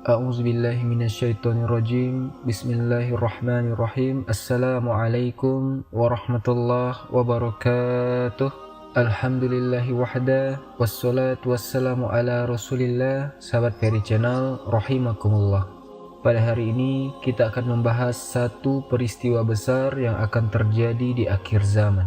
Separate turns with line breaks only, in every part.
A'udzubillahi minasyaitonirrajim. Bismillahirrahmanirrahim. Assalamualaikum warahmatullahi wabarakatuh. Alhamdulillahi wahda, wassalatu wassalamu ala rasulillah. Sahabat Ferry Channel, rahimakumullah. Pada hari ini kita akan membahas satu peristiwa besar yang akan terjadi di akhir zaman.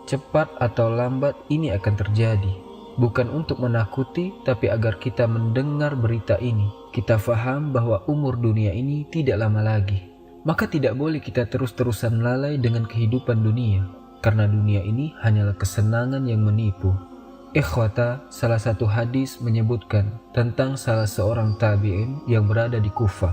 Cepat atau lambat ini akan terjadi. Bukan untuk menakuti, tapi agar kita mendengar berita ini, kita faham bahwa umur dunia ini tidak lama lagi. Maka tidak boleh kita terus-terusan lalai dengan kehidupan dunia, karena dunia ini hanyalah kesenangan yang menipu. Ikhwata, salah satu hadis menyebutkan tentang salah seorang tabi'in yang berada di Kufah.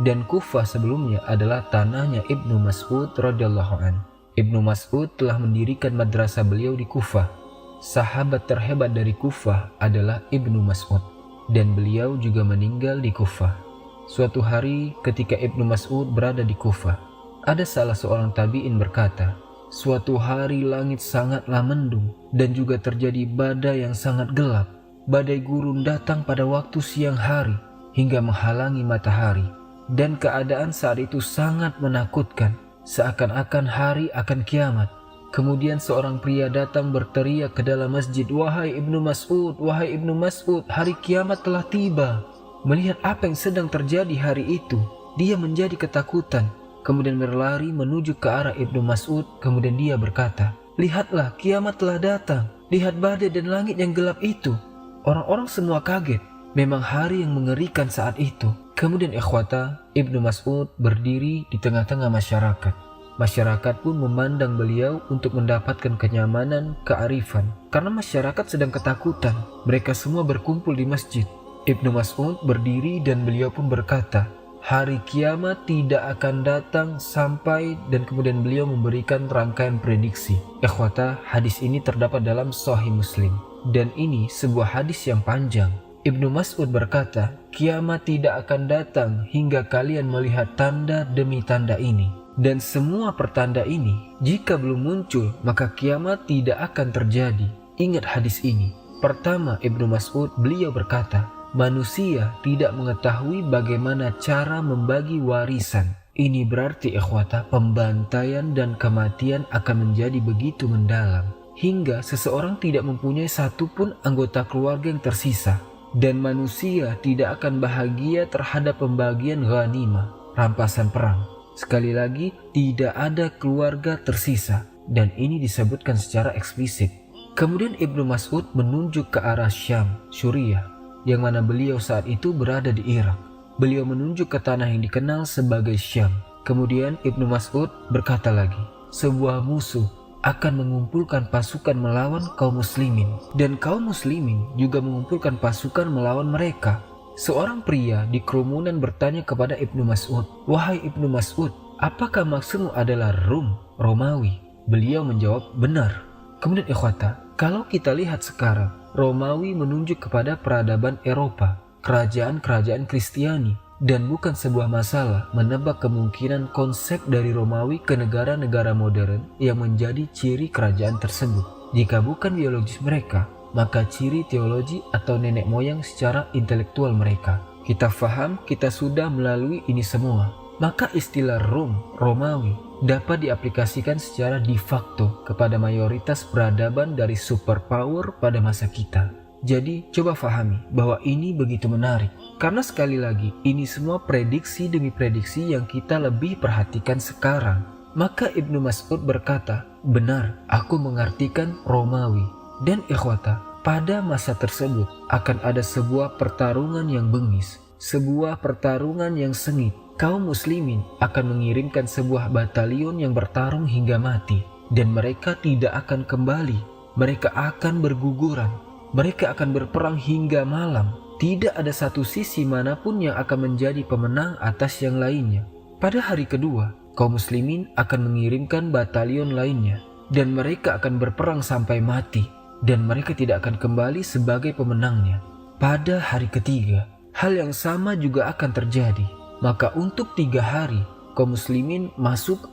Dan Kufah sebelumnya adalah tanahnya Ibnu Mas'ud radhiyallahu an. Ibnu Mas'ud telah mendirikan madrasah beliau di Kufah. Sahabat terhebat dari Kufah adalah Ibnu Mas'ud, dan beliau juga meninggal di Kufah. Suatu hari ketika Ibnu Mas'ud berada di Kufah, ada salah seorang tabi'in berkata, suatu hari langit sangatlah mendung dan juga terjadi badai yang sangat gelap. Badai gurun datang pada waktu siang hari hingga menghalangi matahari, dan keadaan saat itu sangat menakutkan, seakan-akan hari akan kiamat. Kemudian seorang pria datang berteriak ke dalam masjid, "Wahai Ibnu Mas'ud, wahai Ibnu Mas'ud, hari kiamat telah tiba." Melihat apa yang sedang terjadi hari itu, dia menjadi ketakutan, kemudian berlari menuju ke arah Ibnu Mas'ud. Kemudian dia berkata, "Lihatlah, kiamat telah datang. Lihat badai dan langit yang gelap itu." Orang-orang semua kaget. Memang hari yang mengerikan saat itu. Kemudian ikhwata, Ibnu Mas'ud berdiri di tengah-tengah masyarakat. Masyarakat pun memandang beliau untuk mendapatkan kenyamanan, kearifan. Karena masyarakat sedang ketakutan, mereka semua berkumpul di masjid. Ibnu Mas'ud berdiri dan beliau pun berkata, hari kiamat tidak akan datang sampai, dan kemudian beliau memberikan rangkaian prediksi. Ikhwata, hadis ini terdapat dalam Sahih Muslim. Dan ini sebuah hadis yang panjang. Ibnu Mas'ud berkata, kiamat tidak akan datang hingga kalian melihat tanda demi tanda ini. Dan semua pertanda ini, jika belum muncul, maka kiamat tidak akan terjadi. Ingat hadis ini. Pertama, Ibnu Mas'ud beliau berkata, manusia tidak mengetahui bagaimana cara membagi warisan. Ini berarti ikhwata, pembantaian dan kematian akan menjadi begitu mendalam, hingga seseorang tidak mempunyai satupun anggota keluarga yang tersisa. Dan manusia tidak akan bahagia terhadap pembagian ghanimah, rampasan perang. Sekali lagi, tidak ada keluarga tersisa, dan ini disebutkan secara eksplisit. Kemudian Ibnu Mas'ud menunjuk ke arah Syam, Suriah, yang mana beliau saat itu berada di Irak. Beliau menunjuk ke tanah yang dikenal sebagai Syam. Kemudian Ibnu Mas'ud berkata lagi, sebuah musuh akan mengumpulkan pasukan melawan kaum muslimin, dan kaum muslimin juga mengumpulkan pasukan melawan mereka. Seorang pria di kerumunan bertanya kepada Ibnu Mas'ud, "Wahai Ibnu Mas'ud, apakah maksudmu adalah Rum, Romawi?" Beliau menjawab, "Benar." Kemudian ikhwata, kalau kita lihat sekarang, Romawi menunjuk kepada peradaban Eropa, kerajaan-kerajaan Kristiani, dan bukan sebuah masalah menebak kemungkinan konsep dari Romawi ke negara-negara modern yang menjadi ciri kerajaan tersebut. Jika bukan biologis mereka, maka ciri teologi atau nenek moyang secara intelektual mereka. Kita faham, kita sudah melalui ini semua. Maka istilah Rom, Romawi, dapat diaplikasikan secara de facto kepada mayoritas peradaban dari superpower pada masa kita. Jadi, coba fahami bahwa ini begitu menarik. Karena sekali lagi, ini semua prediksi demi prediksi yang kita lebih perhatikan sekarang. Maka Ibnu Mas'ud berkata, benar, aku mengartikan Romawi. Dan ikhwata, pada masa tersebut akan ada sebuah pertarungan yang bengis, sebuah pertarungan yang sengit. Kaum muslimin akan mengirimkan sebuah batalion yang bertarung hingga mati, dan mereka tidak akan kembali. Mereka akan berguguran, mereka akan berperang hingga malam. Tidak ada satu sisi manapun yang akan menjadi pemenang atas yang lainnya. Pada hari kedua, kaum muslimin akan mengirimkan batalion lainnya, dan mereka akan berperang sampai mati. Dan mereka tidak akan kembali sebagai pemenangnya. Pada hari ketiga, hal yang sama juga akan terjadi. Maka untuk 3 hari, kaum muslimin masuk,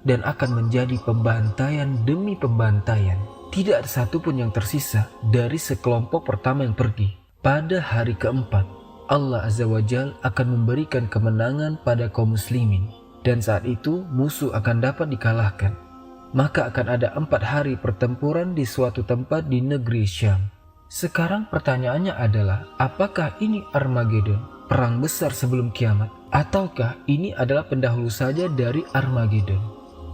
dan akan menjadi pembantaian demi pembantaian. Tidak ada satupun yang tersisa dari sekelompok pertama yang pergi. Pada hari keempat, Allah Azza wa Jal akan memberikan kemenangan pada kaum muslimin, dan saat itu musuh akan dapat dikalahkan. Maka akan ada 4 hari pertempuran di suatu tempat di negeri Syam. Sekarang pertanyaannya adalah, apakah ini Armageddon, perang besar sebelum kiamat, ataukah ini adalah pendahulu saja dari Armageddon?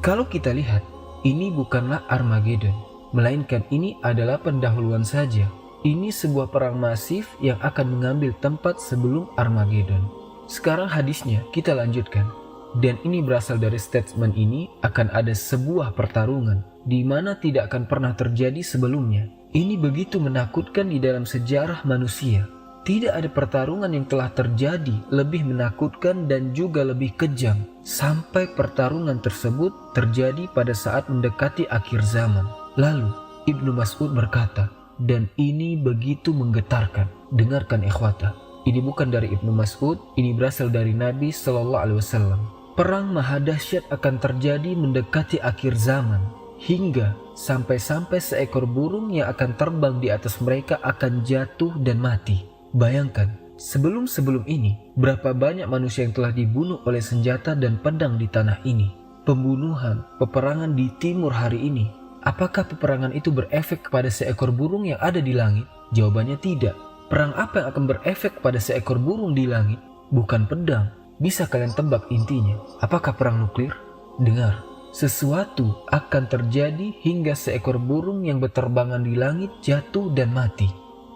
Kalau kita lihat, ini bukanlah Armageddon, melainkan ini adalah pendahuluan saja. Ini sebuah perang masif yang akan mengambil tempat sebelum Armageddon. Sekarang hadisnya kita lanjutkan. Dan ini berasal dari statement ini akan ada sebuah pertarungan di mana tidak akan pernah terjadi sebelumnya. Ini begitu menakutkan di dalam sejarah manusia. Tidak ada pertarungan yang telah terjadi lebih menakutkan dan juga lebih kejam sampai pertarungan tersebut terjadi pada saat mendekati akhir zaman. Lalu Ibnu Mas'ud berkata, dan ini begitu menggetarkan. Dengarkan ikhwata, ini bukan dari Ibnu Mas'ud, ini berasal dari Nabi SAW. Perang maha dahsyat akan terjadi mendekati akhir zaman, hingga sampai-sampai seekor burung yang akan terbang di atas mereka akan jatuh dan mati. Bayangkan, sebelum ini, berapa banyak manusia yang telah dibunuh oleh senjata dan pedang di tanah ini. Pembunuhan, peperangan di timur hari ini. Apakah peperangan itu berefek kepada seekor burung yang ada di langit? Jawabannya tidak. Perang apa yang akan berefek pada seekor burung di langit? Bukan pedang. Bisa kalian tebak intinya? Apakah perang nuklir? Dengar, sesuatu akan terjadi hingga seekor burung yang berterbangan di langit jatuh dan mati.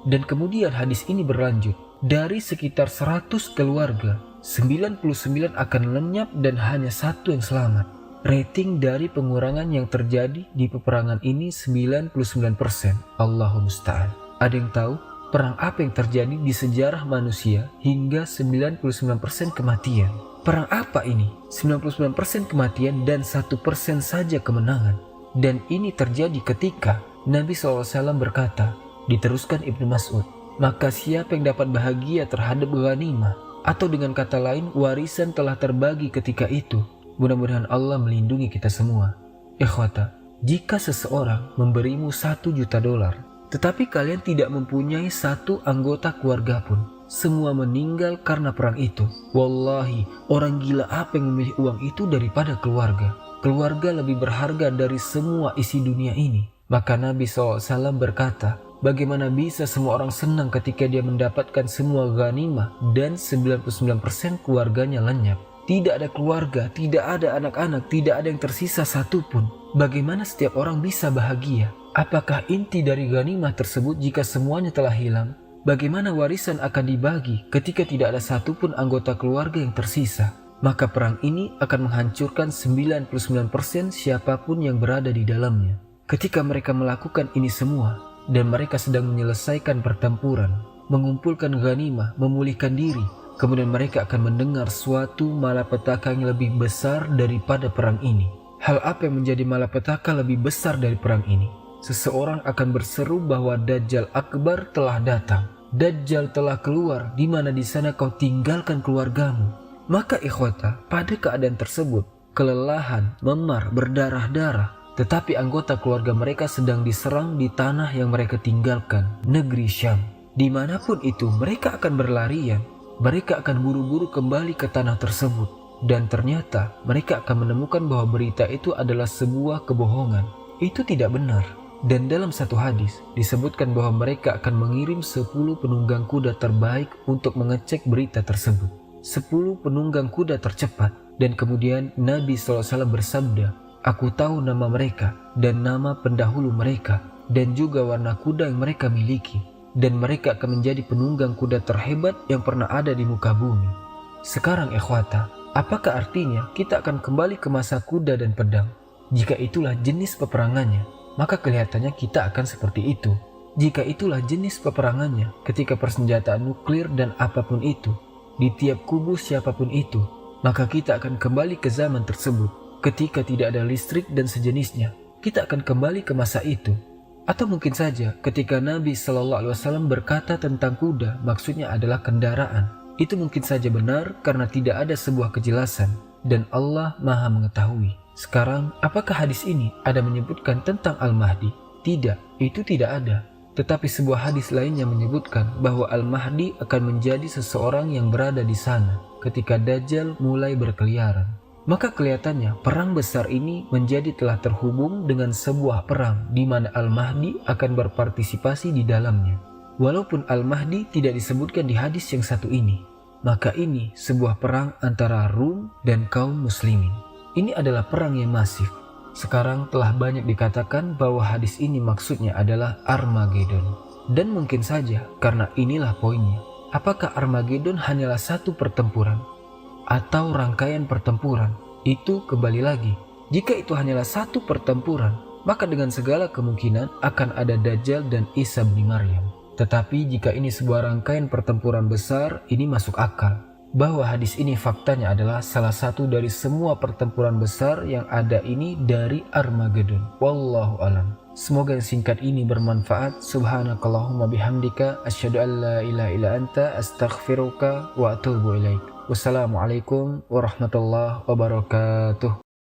Dan kemudian hadis ini berlanjut. Dari sekitar 100 keluarga, 99 akan lenyap dan hanya 1 yang selamat. Rating dari pengurangan yang terjadi di peperangan ini 99%. Allahu musta'an. Ada yang tahu perang apa yang terjadi di sejarah manusia hingga 99% kematian? Perang apa ini? 99% kematian dan 1% saja kemenangan. Dan ini terjadi ketika Nabi SAW berkata, diteruskan Ibnu Mas'ud, maka siapa yang dapat bahagia terhadap ghanimah, atau dengan kata lain warisan telah terbagi ketika itu. Mudah-mudahan Allah melindungi kita semua. Ikhwata, jika seseorang memberimu $1 juta, tetapi kalian tidak mempunyai 1 anggota keluarga pun, semua meninggal karena perang itu. Wallahi, orang gila apa yang memilih uang itu daripada keluarga? Keluarga lebih berharga dari semua isi dunia ini. Maka Nabi SAW berkata, bagaimana bisa semua orang senang ketika dia mendapatkan semua ghanimah dan 99% keluarganya lenyap? Tidak ada keluarga, tidak ada anak-anak, tidak ada yang tersisa satupun. Bagaimana setiap orang bisa bahagia? Apakah inti dari ghanimah tersebut jika semuanya telah hilang? Bagaimana warisan akan dibagi ketika tidak ada satupun anggota keluarga yang tersisa? Maka perang ini akan menghancurkan 99% siapapun yang berada di dalamnya. Ketika mereka melakukan ini semua, dan mereka sedang menyelesaikan pertempuran, mengumpulkan ghanimah, memulihkan diri, kemudian mereka akan mendengar suatu malapetaka yang lebih besar daripada perang ini. Hal apa yang menjadi malapetaka lebih besar dari perang ini? Seseorang akan berseru bahwa Dajjal Akbar telah datang. Dajjal telah keluar, di mana di sana kau tinggalkan keluargamu. Maka ikhwata, pada keadaan tersebut, kelelahan, memar, berdarah-darah, tetapi anggota keluarga mereka sedang diserang di tanah yang mereka tinggalkan, negeri Syam. Dimanapun itu, mereka akan berlarian. Mereka akan buru-buru kembali ke tanah tersebut. Dan ternyata mereka akan menemukan bahwa berita itu adalah sebuah kebohongan. Itu tidak benar. Dan dalam satu hadis disebutkan bahwa mereka akan mengirim 10 penunggang kuda terbaik untuk mengecek berita tersebut. 10 penunggang kuda tercepat. Dan kemudian Nabi SAW bersabda, aku tahu nama mereka dan nama pendahulu mereka dan juga warna kuda yang mereka miliki. Dan mereka akan menjadi penunggang kuda terhebat yang pernah ada di muka bumi. Sekarang ikhwata, apakah artinya kita akan kembali ke masa kuda dan pedang? Jika itulah jenis peperangannya, maka kelihatannya kita akan seperti itu. Jika itulah jenis peperangannya, ketika persenjataan nuklir dan apapun itu, di tiap kubu siapapun itu, maka kita akan kembali ke zaman tersebut. Ketika tidak ada listrik dan sejenisnya, kita akan kembali ke masa itu. Atau mungkin saja ketika Nabi SAW berkata tentang kuda, maksudnya adalah kendaraan. Itu mungkin saja benar karena tidak ada sebuah kejelasan. Dan Allah Maha mengetahui. Sekarang, apakah hadis ini ada menyebutkan tentang Al-Mahdi? Tidak, itu tidak ada. Tetapi sebuah hadis lainnya menyebutkan bahwa Al-Mahdi akan menjadi seseorang yang berada di sana ketika Dajjal mulai berkeliaran. Maka kelihatannya perang besar ini menjadi telah terhubung dengan sebuah perang di mana Al-Mahdi akan berpartisipasi di dalamnya. Walaupun Al-Mahdi tidak disebutkan di hadis yang satu ini, maka ini sebuah perang antara Rum dan kaum muslimin. Ini adalah perang yang masif. Sekarang telah banyak dikatakan bahwa hadis ini maksudnya adalah Armageddon. Dan mungkin saja karena inilah poinnya. Apakah Armageddon hanyalah satu pertempuran atau rangkaian pertempuran? Itu kembali lagi, jika itu hanyalah satu pertempuran, maka dengan segala kemungkinan akan ada Dajjal dan Isa bin Maryam. Tetapi jika ini sebuah rangkaian pertempuran besar, ini masuk akal bahwa hadis ini faktanya adalah salah satu dari semua pertempuran besar yang ada ini dari Armageddon. Wallahu alam. Semoga yang singkat ini bermanfaat. Subhanakallahumma bihamdika asyhadu an la ilaha illa anta astaghfiruka wa atubu ilaik. Wassalamualaikum warahmatullahi wabarakatuh.